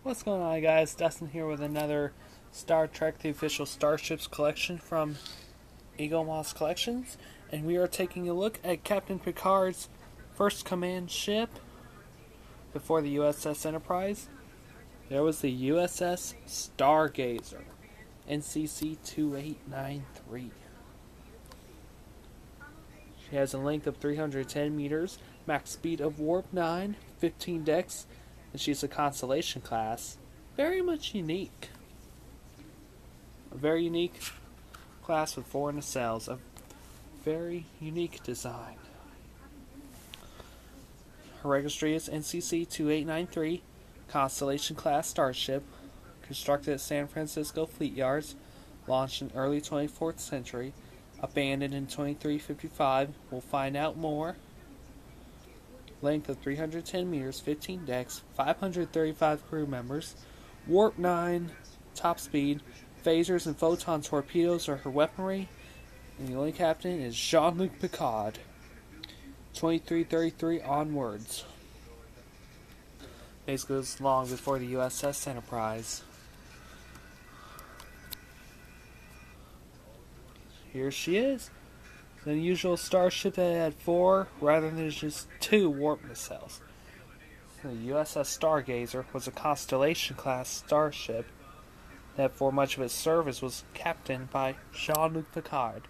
What's going on, guys? Dustin here with another Star Trek The Official Starships collection from Eagle Moss Collections, and we are taking a look at Captain Picard's first command ship before the USS Enterprise. There was the USS Stargazer, NCC-2893. She has a length of 310 meters, max speed of warp 9, 15 decks, and she's a Constellation Class. Very much unique. A very unique class with 4 nacelles. A very unique design. Her registry is NCC-2893, Constellation Class Starship, constructed at San Francisco Fleet Yards, launched in early 24th century, abandoned in 2355. We'll find out more. Length of 310 meters, 15 decks, 535 crew members, warp 9, top speed, phasers and photon torpedoes are her weaponry, and the only captain is Jean-Luc Picard. 2333 onwards. Basically, it was long before the USS Enterprise. Here she is. The unusual starship that had 4 rather than just 2 warp nacelles. The USS Stargazer was a Constellation Class starship that for much of its service was captained by Jean-Luc Picard.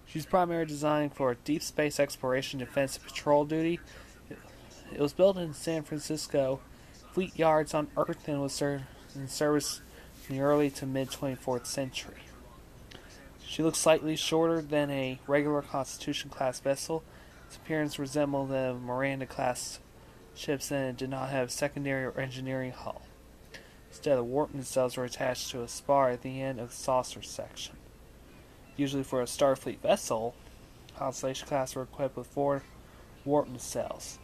She's primarily designed for deep space exploration, defense, and patrol duty. It was built in San Francisco Fleet Yards on Earth and was in service in the early to mid 24th century. She looks slightly shorter than a regular Constitution-class vessel. Its appearance resembled the Miranda-class ships, and it did not have a secondary or engineering hull. Instead, the warp nacelles were attached to a spar at the end of the saucer section. Usually for a Starfleet vessel, Constellation-class were equipped with 4 warp nacelles.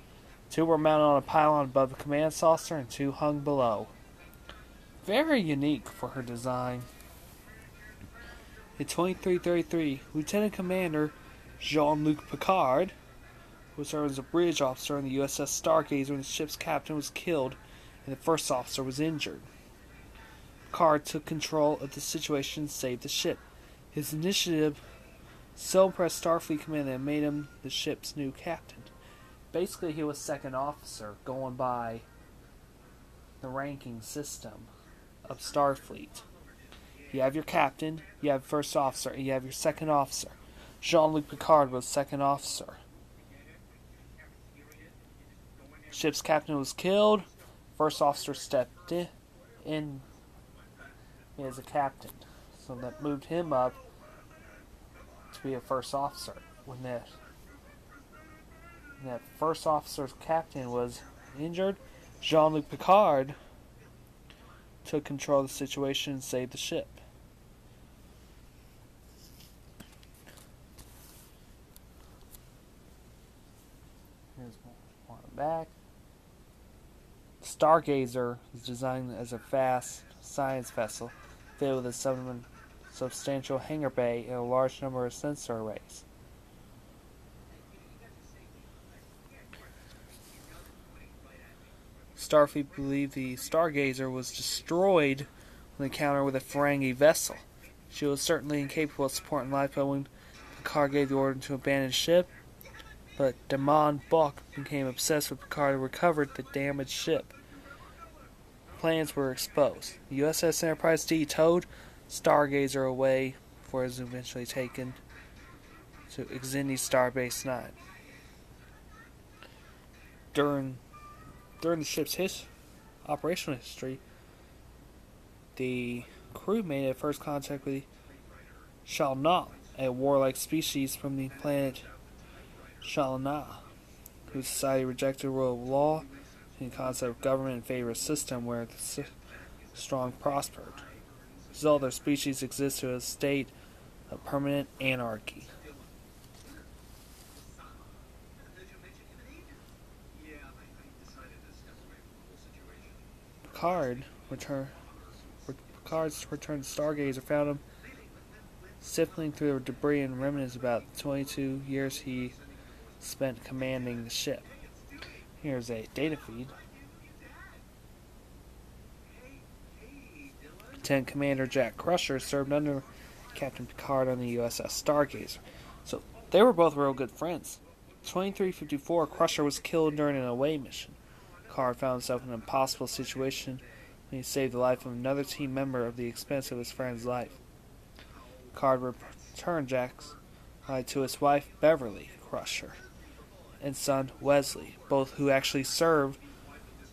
2 were mounted on a pylon above the command saucer, and 2 hung below. Very unique for her design. In 2333, Lieutenant Commander Jean-Luc Picard, who served as a bridge officer on the USS Stargazer when the ship's captain was killed and the first officer was injured. Picard took control of the situation and saved the ship. His initiative so impressed Starfleet Command that it made him the ship's new captain. Basically, he was second officer, going by the ranking system of Starfleet. You have your captain, you have first officer, and you have your second officer. Jean-Luc Picard was second officer. Ship's captain was killed. First officer stepped in as a captain. So that moved him up to be a first officer. When that first officer's captain was injured, Jean-Luc Picard took control of the situation and saved the ship. Here's one back. Stargazer is designed as a fast science vessel fitted with a substantial hangar bay and a large number of sensor arrays. Starfleet believed the Stargazer was destroyed when encountered with a Ferengi vessel. She was certainly incapable of supporting life, but when Picard gave the order to abandon ship, but Damon Buck became obsessed with Picard and recovered the damaged ship. Plans were exposed. The USS Enterprise towed Stargazer away before it was eventually taken to Xindi Starbase 9. During the ship's operational history, the crew made their first contact with Shalna, a warlike species from the planet Shalna, whose society rejected the rule of law and the concept of government in favor of a system where the strong prospered. As a result, their species exists to a state of permanent anarchy. Picard's return to Stargazer found him sifting through the debris and remnants about 22 years he spent commanding the ship. Here's a data feed. Lieutenant Commander Jack Crusher served under Captain Picard on the USS Stargazer, so they were both real good friends. 2354, Crusher was killed during an away mission. Picard found himself in an impossible situation when he saved the life of another team member at the expense of his friend's life. Picard returned Jack's life to his wife, Beverly Crusher, and son, Wesley, both who actually served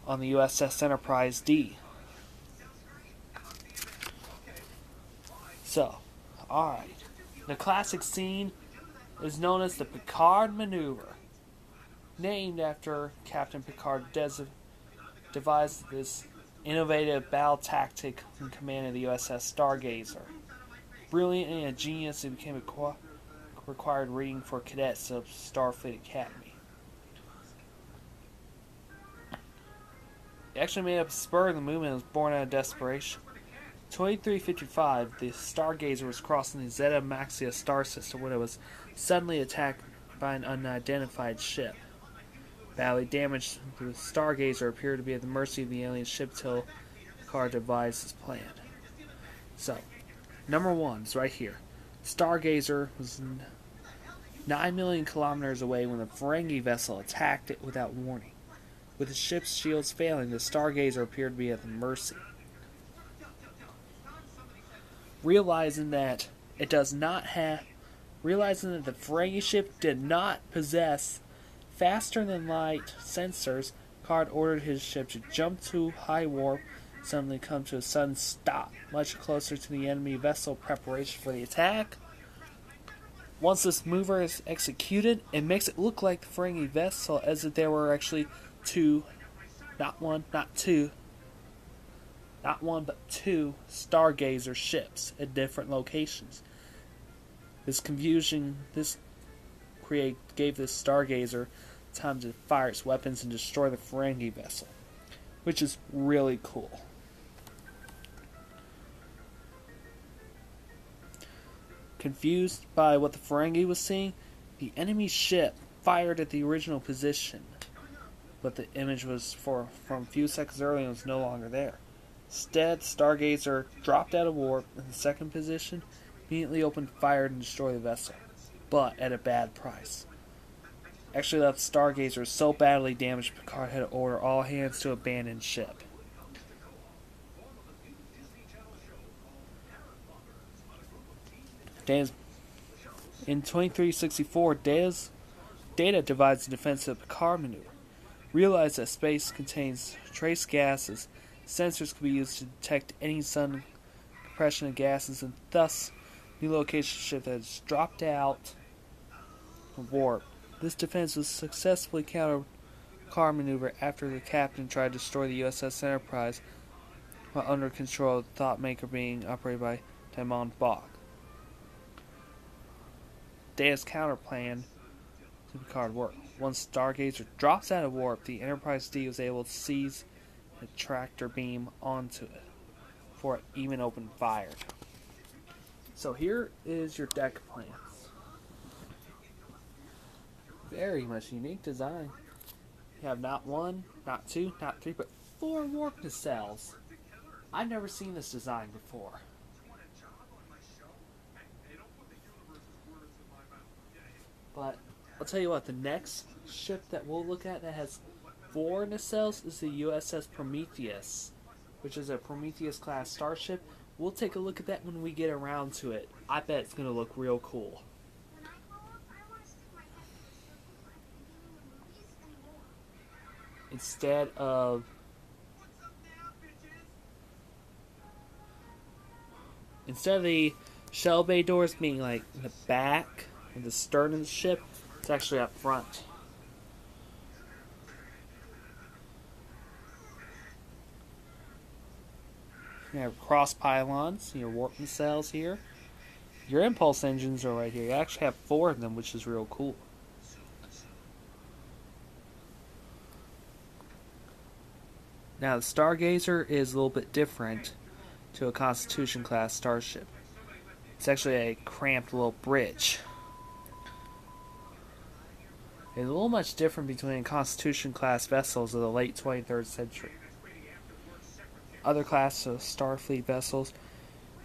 on the USS Enterprise D. So, alright. The classic scene is known as the Picard Maneuver, named after Captain Picard devised this innovative battle tactic in command of the USS Stargazer. Brilliant and a genius, it became a required reading for cadets of Starfleet Academy. It actually made up a spur of the movement and was born out of desperation. 2355, the Stargazer was crossing the Zeta Maxia star system when it was suddenly attacked by an unidentified ship. Badly damaged, the Stargazer appeared to be at the mercy of the alien ship till Picard devised his plan. So, number 1 is right here. Stargazer was 9 million kilometers away when a Ferengi vessel attacked it without warning. With the ship's shields failing, the Stargazer appeared to be at the mercy. Realizing that the Ferengi ship did not possess faster-than-light sensors, Picard ordered his ship to jump to high warp, suddenly come to a sudden stop, much closer to the enemy vessel preparation for the attack. Once this maneuver is executed, it makes it look like the Ferengi vessel as if there were actually not one but two Stargazer ships at different locations. This confusion gave this Stargazer time to fire its weapons and destroy the Ferengi vessel, which is really cool. Confused by what the Ferengi was seeing, the enemy ship fired at the original position, but the image was from a few seconds earlier and was no longer there. Instead, Stargazer dropped out of warp in the second position, immediately opened fire and destroyed the vessel, but at a bad price. Actually left Stargazer so badly damaged Picard had to order all hands to abandon ship. In 2364, Data divides the defensive Picard maneuver. Realized that space contains trace gases, sensors can be used to detect any sudden compression of gases, and thus new location ship that has dropped out of warp. This defense was successfully countered Picard maneuver after the captain tried to destroy the USS Enterprise while under control of the Thoughtmaker being operated by Timon Bach. Data's counter plan to Picard worked. Once Stargazer drops out of warp, the Enterprise D was able to seize a tractor beam onto it before it even opened fire. So here is your deck plans. Very much unique design. You have not 1, not 2, not 3, but 4 warp nacelles. I've never seen this design before. But I'll tell you what, the next ship that we'll look at that has 4 nacelles is the U.S.S. Prometheus, which is a Prometheus class starship. We'll take a look at that when we get around to it. I bet it's going to look real cool. Instead of the shell bay doors being like in the back of the stern of the ship, it's actually up front. You have cross pylons, your warp nacelles here. Your impulse engines are right here. You actually have 4 of them, which is real cool. Now, the Stargazer is a little bit different to a Constellation Class starship. It's actually a cramped little bridge. It's a little much different between Constellation Class vessels of the late 23rd century. Other classes of Starfleet vessels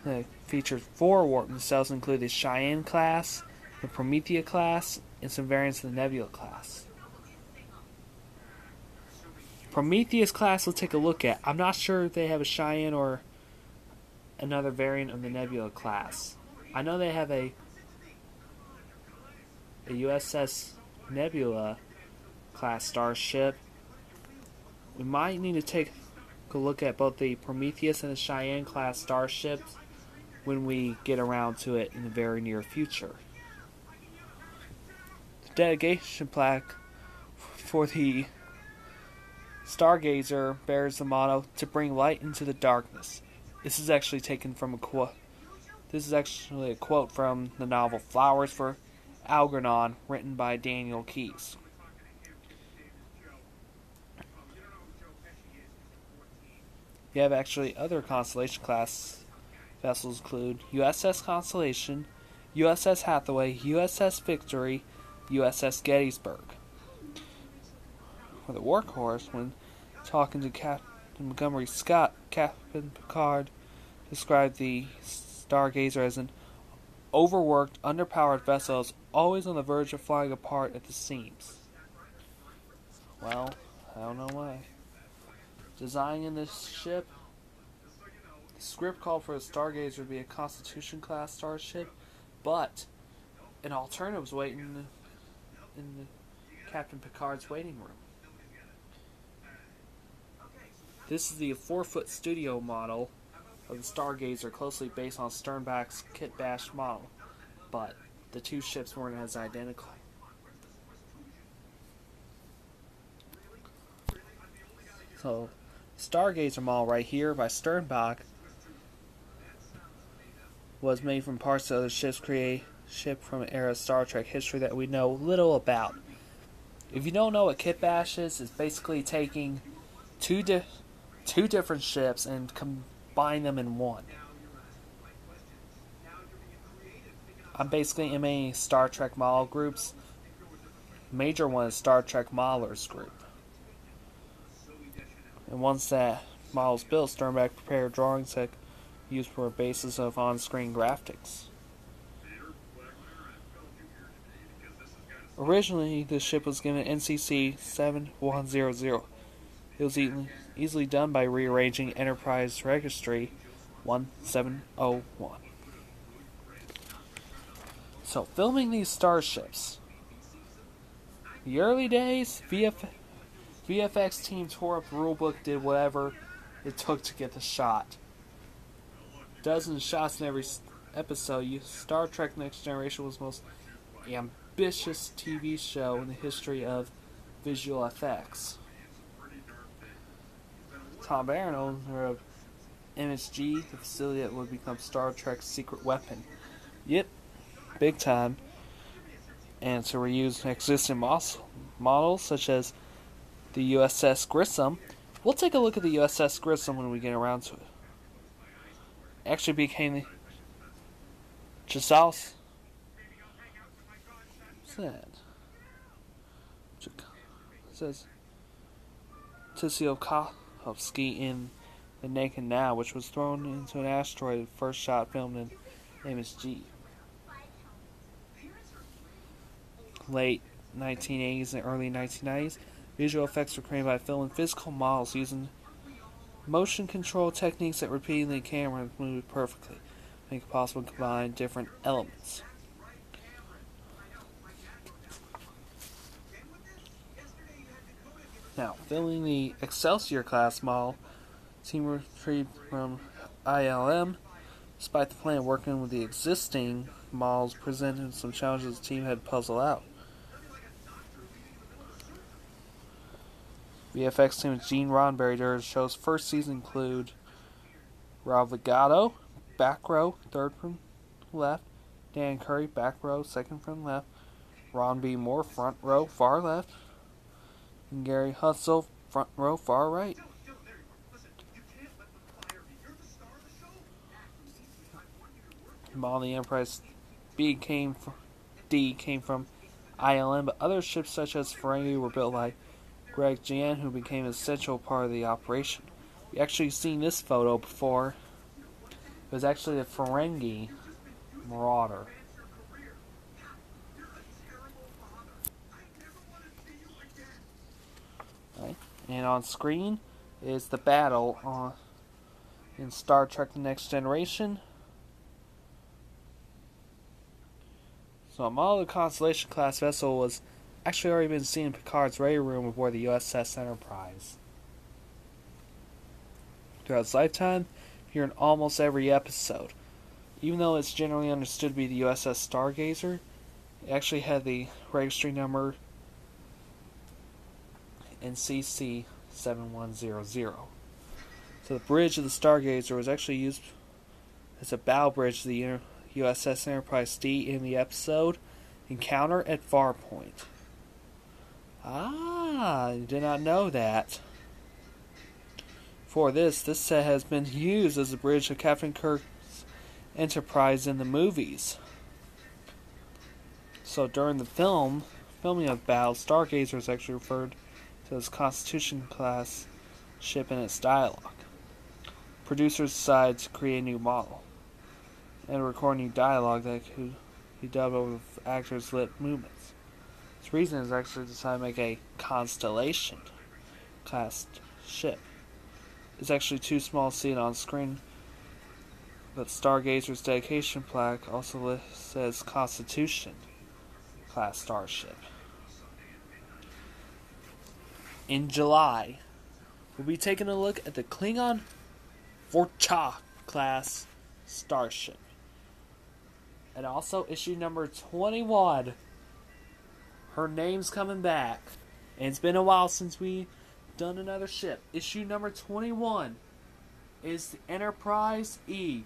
that featured 4 warp nacelles, include the Cheyenne Class, the Prometheus Class, and some variants of the Nebula Class. Prometheus Class we'll take a look at. I'm not sure if they have a Cheyenne or another variant of the Nebula Class. I know they have a U.S.S. Nebula Class Starship. We might need to take a look at both the Prometheus and the Cheyenne Class Starships when we get around to it in the very near future. The dedication plaque for the Stargazer bears the motto, "To bring light into the darkness." This is actually taken from a quote. This is actually a quote from the novel Flowers for Algernon, written by Daniel Keyes. You have actually other Constellation Class vessels include USS Constellation, USS Hathaway, USS Victory, USS Gettysburg. For the workhorse, when talking to Captain Montgomery Scott, Captain Picard described the Stargazer as an overworked, underpowered vessel always on the verge of flying apart at the seams. Well, I don't know why. Designing this ship, the script called for the Stargazer to be a Constitution Class Starship, but an alternative was waiting in Captain Picard's waiting room. This is the 4-foot studio model of the Stargazer, closely based on Sternbach's Kit Bash model, but the two ships weren't as identical. So, Stargazer model right here by Sternbach was made from parts of other ships shipped from an era of Star Trek history that we know little about. If you don't know what Kit Bash is, it's basically taking two different ships and combine them in one. I'm basically in many Star Trek model groups. Major one is Star Trek Modelers Group. And once that model is built, Sternbach prepared drawings that used for a basis of on-screen graphics. Originally, this ship was given NCC-2893. It was easily done by rearranging Enterprise Registry 1701. So, filming these starships. The early days, VFX team tore up the rulebook, did whatever it took to get the shot. Dozens of shots in every episode. Star Trek Next Generation was the most ambitious TV show in the history of visual effects. Tom Barron, owner of MSG, the facility that would become Star Trek's secret weapon. Yep, big time. And to reuse existing models such as the U.S.S. Grissom. We'll take a look at the U.S.S. Grissom when we get around to it. Actually became the Giselle. What's that? It says Tsiolkovsky in The Naked Now, which was thrown into an asteroid, first shot filmed in MSG. Late 1980s and early 1990s, visual effects were created by filming physical models using motion control techniques that repeatedly the camera moved perfectly, make it possible to combine different elements. Now, filming the Excelsior class model, team retrieved from ILM. Despite the plan working with the existing models, presented some challenges the team had to puzzle out. VFX team Gene Roddenberry during the show's first season include Rob Legato, back row, third from left, Dan Curry, back row, second from left, Ron B. Moore, front row, far left, and Gary Hutzel, front row, far right. Model the Enterprise D came from ILM, but other ships such as Ferengi were built by Greg Jan, who became an essential part of the operation. We actually seen this photo before. It was actually a Ferengi Marauder. Right. And on screen is the battle in Star Trek The Next Generation. So a model of the Constellation Class vessel was actually already been seen in Picard's ready room aboard the USS Enterprise. Throughout its lifetime, here in almost every episode. Even though it's generally understood to be the USS Stargazer, it actually had the registry number NCC-2893. So the bridge of the Stargazer was actually used as a bow bridge to the USS Enterprise D in the episode Encounter at Farpoint. Ah, I did not know that. For this set has been used as a bridge of Captain Kirk's Enterprise in the movies. So during the filming of battle, Stargazer is actually referred to as Constellation Class ship in its dialogue. Producers decided to create a new model and record new dialogue that could be dubbed over the actors' lip movements. Its reason is actually decided to make a Constellation Class ship. It's actually too small to see it on screen, but Stargazer's dedication plaque also says Constitution Class Starship. In July, we'll be taking a look at the Klingon Vorcha Class Starship. And also issue number 21. Her name's coming back. And it's been a while since we done another ship. Issue number 21 is the Enterprise E.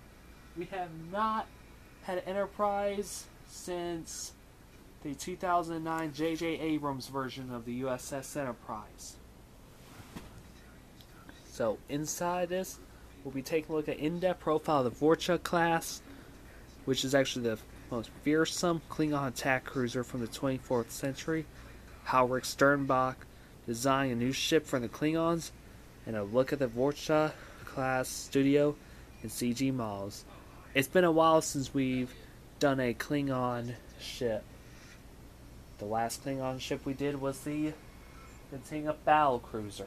We have not had an Enterprise since the 2009 J.J. Abrams version of the USS Enterprise. So inside this, we'll be taking a look at in-depth profile of the Vorcha class, which is actually the most fearsome Klingon attack cruiser from the 24th century. How Rick Sternbach designed a new ship for the Klingons, and a look at the Vorcha class studio and CG models. It's been a while since we've done a Klingon ship. The last Klingon ship we did was the Tinga Battle Cruiser.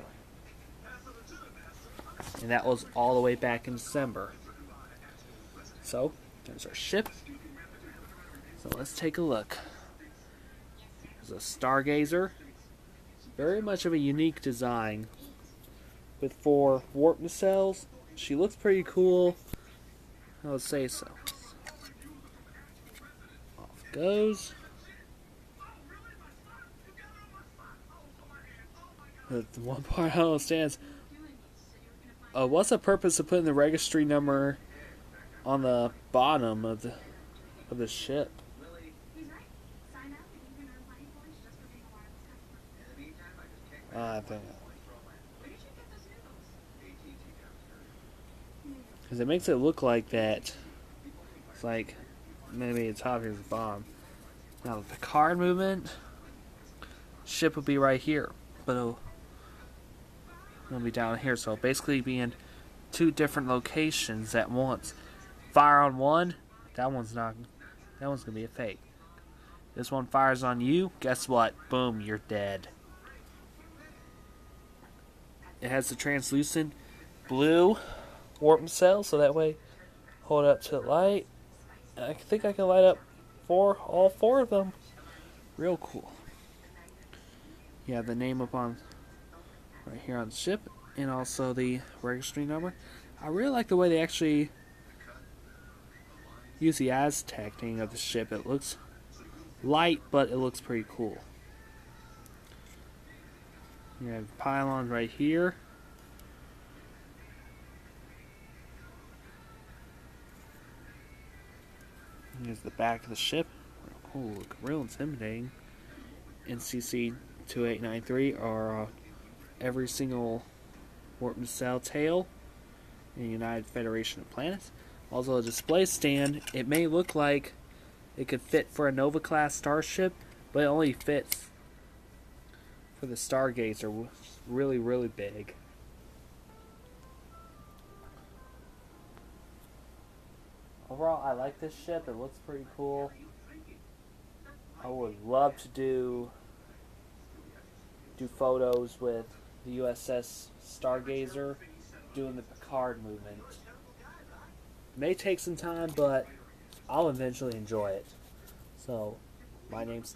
And that was all the way back in December. So, there's our ship. So let's take a look. There's a Stargazer. Very much of a unique design. With 4 warp nacelles. She looks pretty cool. I would say so. Off it goes. The one part I don't understand is, what's the purpose of putting the registry number on the bottom of the ship? I think because it makes it look like that. It's like maybe the top here's the bottom. Now the Picard movement, ship will be right here, but it'll be down here. So basically be in 2 different locations at once. Fire on one, that one's gonna be a fake. This one fires on you, guess what? Boom, you're dead. It has the translucent blue warp nacelle, so that way hold it up to the light. I think I can light up all 4 of them. Real cool. You have the name up on right here on the ship, and also the registry number. I really like the way they actually use the Aztec thing of the ship. It looks light, but it looks pretty cool. You have pylons right here. Here's the back of the ship. Real cool, look real intimidating. NCC-2893 are every single warp nacelle tail in the United Federation of Planets. Also a display stand. It may look like it could fit for a Nova class starship, but it only fits for the Stargazer, which is really, really big. Overall, I like this ship. It looks pretty cool. I would love to do photos with the USS Stargazer doing the Picard movement. May take some time, but I'll eventually enjoy it. So, my name's